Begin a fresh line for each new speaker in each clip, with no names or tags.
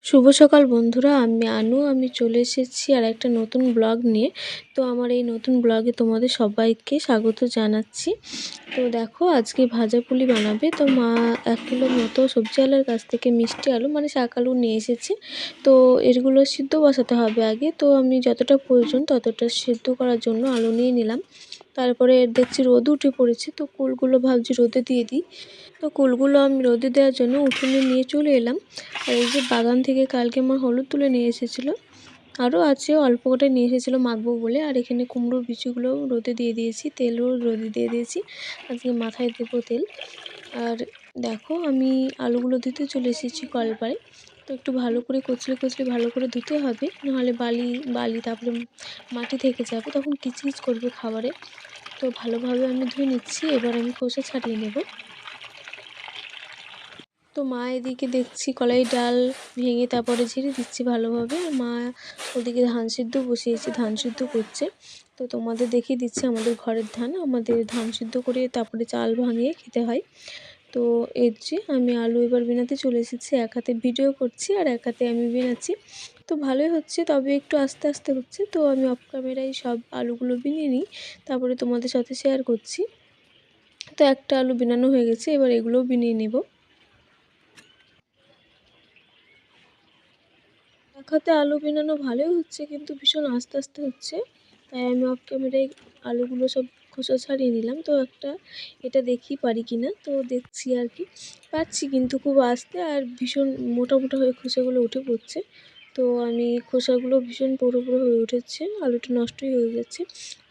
শুভ সকাল বন্ধুরা, আমি চলে এসেছি আর একটা নতুন ব্লগ নিয়ে। তো আমার এই নতুন ব্লগে তোমাদের সবাইকে স্বাগত জানাচ্ছি। তো দেখো, আজকে ভাজা পুলি বানাবে। তো মা 1 কিলো মতো সবজিওয়ালার কাছ থেকে মিষ্টি আলু মানে শাক আলু নিয়ে এসেছে। তো এগুলো সিদ্ধ বসাতে হবে আগে। তো আমি যতটা প্রয়োজন ততটা সিদ্ধ করার জন্য আলু নিয়ে নিলাম। তারপরে দেখছি রোদ উঠে পড়েছে, তো কুলগুলো ভাবছি রোদে দিয়ে দিই। তো কুলগুলো আমি রোদে দেওয়ার জন্য উঠোনে নিয়ে চলে এলাম। আর এই যে বাগান থেকে কালকে আমার হলুদ তুলে নিয়ে এসেছিলো, আরও আছে, অল্প কটাই নিয়ে এসেছিলো মাখবো বলে। আর এখানে কুমড়োর বিচিগুলো রোদে দিয়ে দিয়েছি, তেলও রোদে দিয়ে দিয়েছি, আজকে মাথায় দেবো তেল। আর দেখো, আমি আলুগুলো ধুতে চলে এসেছি কলপাড়ে। তো একটু ভালো করে কচলে কচলে ভালো করে ধুতে হবে, নাহলে বালি বালি তারপরে মাটি থেকে যাবে, তখন কিচকিচ করবে খাবারে। তো ভালোভাবে আমি ধুয়ে নিচ্ছি। এবার আমি খোসা ছাড়িয়ে নেব। তো মা এদিকে দেখছি কলাই ডাল ভেঙে তারপরে ঝেড়ে দিচ্ছি ভালোভাবে। আর মা ওদিকে ধান সিদ্ধ বসিয়েছে, ধান সিদ্ধ করছে। তো তোমাদের দেখিয়ে দিচ্ছি আমাদের ঘরের ধান, আমাদের ধান সিদ্ধ করে তারপরে চাল ভাঙিয়ে খেতে হয়। তো এর যে আমি আলু এবার বিনাতে চলে এসেছি, এক হাতে ভিডিও করছি আর এক হাতে আমি বিনাচ্ছি। তো ভালোই হচ্ছে, তবে একটু আস্তে আস্তে হচ্ছে। তো আমি অফ ক্যামেরায় সব আলুগুলো বিনিয়ে নিই, তারপরে তোমাদের সাথে শেয়ার করছি। তো একটা আলু বিনানো হয়ে গেছে, এবার এগুলোও বিনিয়ে নেব। এক হাতে আলু বিনানো ভালোই হচ্ছে, কিন্তু ভীষণ আস্তে আস্তে হচ্ছে। তাই আমি অফ ক্যামেরায় আলুগুলো সব খোসা ছাড়িয়ে নিলাম। তো এটা দেখি পারি কি না। তো দেখছি আর কি, পারছি কিন্তু খুব আস্তে, আর ভীষণ মোটা মোটা হয়ে খোসাগুলো উঠে পড়ছে। তো আমি খোসাগুলো ভীষণ পুরো পুরো হয়ে উঠেছে, আলুটা নষ্টই হয়ে যাচ্ছে।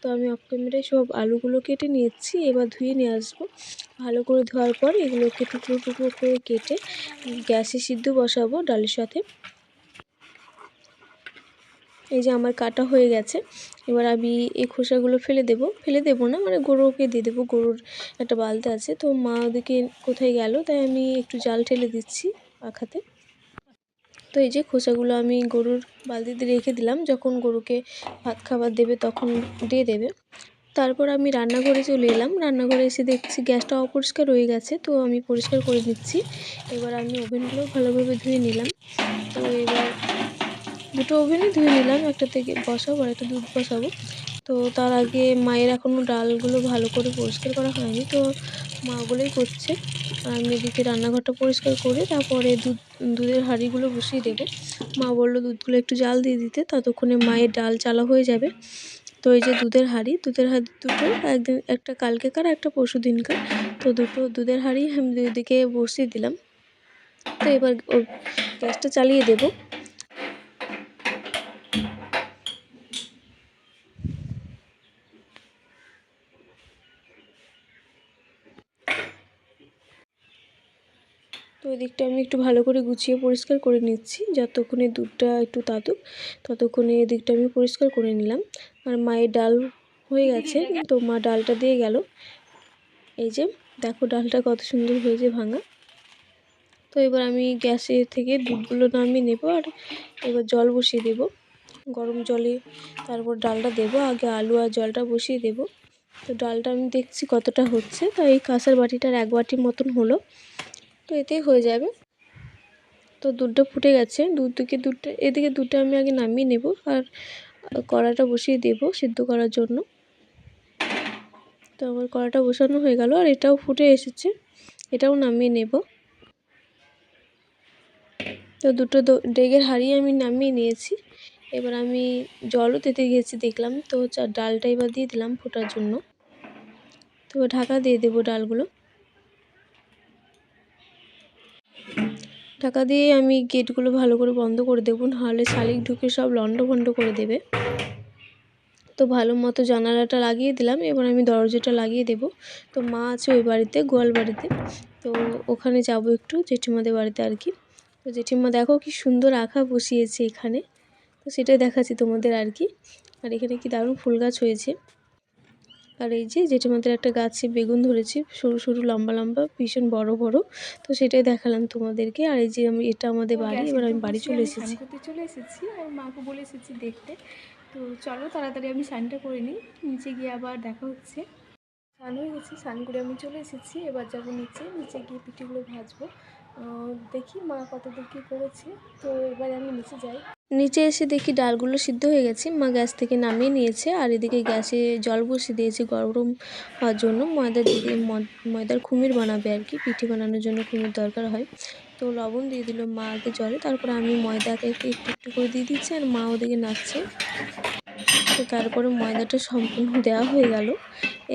তো আমি অফ ক্যামেরায় সব আলুগুলো কেটে নিয়েছি, এবার ধুয়ে নিয়ে আসবো। ভালো করে ধোয়ার পর এগুলোকে টুকরো টুকরো করে কেটে গ্যাসে সিদ্ধ বসাবো ডালের সাথে। এই যে আমার কাটা হয়ে গেছে। এবার আমি এই খোসাগুলো ফেলে দেবো না, মানে গরুকে দিয়ে দেবো। গরুর একটা বালতি আছে, তো মা ওদিকে কোথায় গেল, তাই আমি একটু জাল ঠেলে দিচ্ছি পাখাতে। তো এই যে খোসাগুলো আমি গরুর বালতিতে রেখে দিলাম, যখন গরুকে ভাত খাবার দেবে তখন দিয়ে দেবে। তারপর আমি রান্নাঘরে চলে এলাম। রান্নাঘরে এসে দেখছি গ্যাসটা অপরিষ্কার রয়ে গেছে, তো আমি পরিষ্কার করে নিচ্ছি। এবার আমি ওভেনগুলো ভালোভাবে ধুয়ে নিলাম। তো এবার দুটো ওভেনই ধুয়ে নিলাম, একটা থেকে বসাবো আর একটা দুধ বসাবো। তো তার আগে মায়ের এখনও ডালগুলো ভালো করে পরিষ্কার করা হয়নি, তো মা ওগুলোই করছে। আর আমি এদিকে রান্নাঘরটা পরিষ্কার করে তারপরে দুধের হাঁড়িগুলো বসিয়ে দেবো। মা বললো দুধগুলো একটু জাল দিয়ে দিতে, ততক্ষণে মায়ের ডাল চালা হয়ে যাবে। তো এই যে দুধের হাঁড়ি দুটো, একদিন একটা কালকেকার একটা পরশু দিনকার। তো দুটো দুধের হাঁড়ি আমি দুদিকে বসিয়ে দিলাম। তো এবার গ্যাসটা চালিয়ে দেবো। তো ওই দিকটা আমি একটু ভালো করে গুছিয়ে পরিষ্কার করে নিচ্ছি, যতক্ষণে দুধটা একটু তাতুক ততক্ষণে এদিকটা আমি পরিষ্কার করে নিলাম। আর মায়ের ডাল হয়ে গেছে, তো মা ডালটা দিয়ে গেল। এই যে দেখো, ডালটা কত সুন্দর হয়েছে ভাঙা। তো এবার আমি গ্যাসে থেকে দুধগুলো নামিয়ে নেব, আর এবার জল বসিয়ে দেব গরম জলে। তারপর ডালটা দেব, আগে আলু আর জলটা বসিয়ে দেব। তো ডালটা আমি দেখছি কতটা হচ্ছে, তো এই কাঁসার বাটিটার 1 বাটির মতন হলো। তো এতেই হয়ে যাবে। তো দুধটা ফুটে গেছে, এদিকে দুধটা আমি আগে নামিয়ে নেব, আর কড়াটা বসিয়ে দেব সিদ্ধ করার জন্য। তো আমার কড়াটা বসানো হয়ে গেল, আর এটাও ফুটে এসেছে, এটাও নামিয়ে নেব। তো দুটো ডেগের হাঁড়ি আমি নামিয়ে নিয়েছি। এবার আমি জলও দিতে গিয়েছি দেখলাম, তো ডালটা এবার দিয়ে দিলাম ফোটার জন্য। তো ঢাকা দিয়ে দেবো ডালগুলো। ঢাকা দিয়ে আমি গেটগুলো ভালো করে বন্ধ করে দেবো, নাহলে শালিক ঢুকে সব লন্ডভন্ড করে দেবে। তো ভালো মতো জানালাটা লাগিয়ে দিলাম, এবার আমি দরজাটা লাগিয়ে দেব। তো মা আছে ওই বাড়িতে, গোয়াল বাড়িতে। তো ওখানে যাব একটু জেঠিমাদের বাড়িতে আর কি। তো জেঠিমা দেখো কি সুন্দর আঁকা বসিয়েছে এখানে, তো সেটাই দেখাচ্ছি তোমাদের আর কি। আর এখানে কি দারুণ ফুল গাছ হয়েছে। আর এই যে জেঠিমাদের একটা গাছে বেগুন ধরেছে, সরু সরু লম্বা লম্বা, ভীষণ বড় বড়। তো সেটাই দেখালাম তোমাদেরকে। আর এই যে এটা আমাদের বাড়ি, এবার আমি বাড়ি চলে এসেছি। চলে এসেছি আর মাকে বলে এসেছি দেখতে। তো চলো তাড়াতাড়ি আমি স্নানটা করে নিই, নিচে গিয়ে আবার দেখা হচ্ছে। স্নান হয়ে গেছি, স্নান করে আমি চলে এসেছি। এবার যাবো নিচে গিয়ে পিঠেগুলো ভাজবো। দেখি মা কতদূর কী করেছে। তো এবারে আমি নিচে যাই। নিচে এসে দেখি ডালগুলো সিদ্ধ হয়ে গেছে, মা গ্যাস থেকে নামিয়ে নিয়েছে। আর এদিকে গ্যাসে জল বসিয়ে দিয়েছি গরম হওয়ার জন্য। ময়দার খুমির বানাবে আর কি, পিঠে বানানোর জন্য খুমির দরকার হয়। তো লবণ দিয়ে দিল মা আগে জলে, তারপরে আমি ময়দাকে একটু একটু করে দিয়ে দিচ্ছি, আর মা ওদিকে নাড়ছে। তো তারপরে ময়দাটা সম্পূর্ণ দেওয়া হয়ে গেল।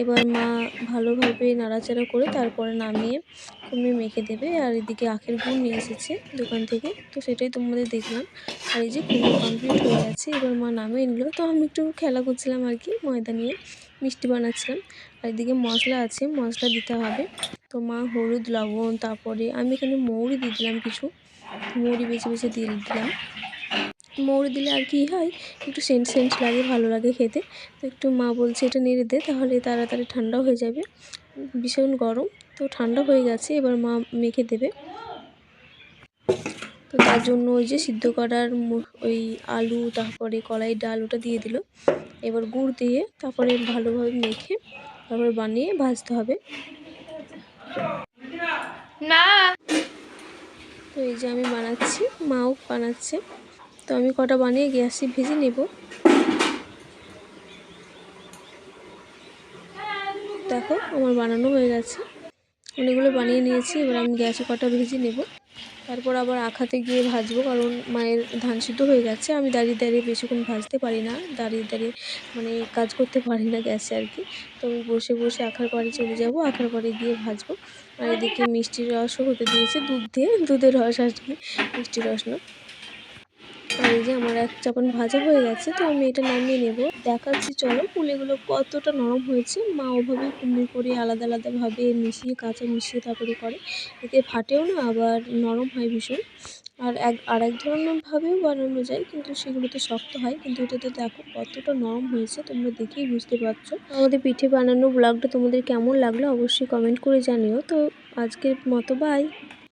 এবার মা ভালোভাবে নাড়াচাড়া করে তারপরে নামিয়ে খুমি মেখে দেবে। আর এদিকে আখের গুড় নিয়ে এসেছে দোকান থেকে, তো সেটাই তোমাদের দেখলাম। আর এই যে খুমি কমপ্লিট হয়ে গেছে, এবার মা নামিয়ে নিল। তো আমি একটু খেলা করছিলাম আর কি, ময়দা নিয়ে মিষ্টি বানাচ্ছিলাম। আর এদিকে মশলা আছে, মশলা দিতে হবে। তো মা হলুদ, লবণ, তারপরে আমি এখানে মৌরি দিয়ে দিলাম, কিছু মৌরি বেছে বেছে দিয়ে দিলাম। মৌরি দিলে আর কি হয়, একটু সেন্ট সেন্ট লাগে, ভালো লাগে খেতে। তো একটু মা বলছে এটা নেড়ে দে, তাহলে তাড়াতাড়ি ঠান্ডা হয়ে যাবে। ভীষণ গরম, তো ঠান্ডা হয়ে গেছে, এবার মা মেখে দেবে। তো তার জন্য ওই যে সিদ্ধ করার ওই আলু, তারপরে কলাই ডাল ওটা দিয়ে দিল। এবার গুড় দিয়ে তারপরে ভালোভাবে মেখে তারপরে বানিয়ে ভাজতে হবে। না, তো এই যে আমি বানাচ্ছি, মাও বানাচ্ছে। তো আমি কটা বানিয়ে গ্যাসে ভেজে নেব। দেখো আমার বানানো হয়ে গেছে, অনেকগুলো বানিয়ে নিয়েছি। এবার আমি গ্যাসে কটা ভেজে নেব, তারপর আবার আখাতে গিয়ে ভাজবো, কারণ মায়ের ধান সিদ্ধ হয়ে গেছে। আমি দাঁড়িয়ে দাঁড়িয়ে বেশিক্ষণ ভাজতে পারি না, দাঁড়িয়ে দাঁড়িয়ে মানে কাজ করতে পারি না গ্যাসে আর কি। তো আমি বসে বসে আখার পরে চলে যাব, আখার পরে গিয়ে ভাজবো। আর এদিকে মিষ্টির রসও হতে দিয়েছে, দুধের রস আর কি, মিষ্টির রস না। আর এই যে আমার এক চাপান ভাজা হয়ে গেছে, তো আমি এটা নামিয়ে নেব। দেখাচ্ছি চলো পুলিগুলো কতটা নরম হয়েছে। মা ওভাবেই কুমড়ো করে আলাদা আলাদাভাবে মিশিয়ে, কাঁচা মিশিয়ে তারপরে করে, এতে ফাটেও না, আবার নরম হয় ভীষণ। আর এক ধরনের ভাবেও বানানো যায়, কিন্তু সেগুলো তো শক্ত হয়, কিন্তু এটাতে দেখো কতটা নরম হয়েছে, তোমরা দেখেই বুঝতে পারছো। আমাদের পিঠে বানানো ব্লগটা তোমাদের কেমন লাগলো অবশ্যই কমেন্ট করে জানিও। তো আজকের মতো বাই।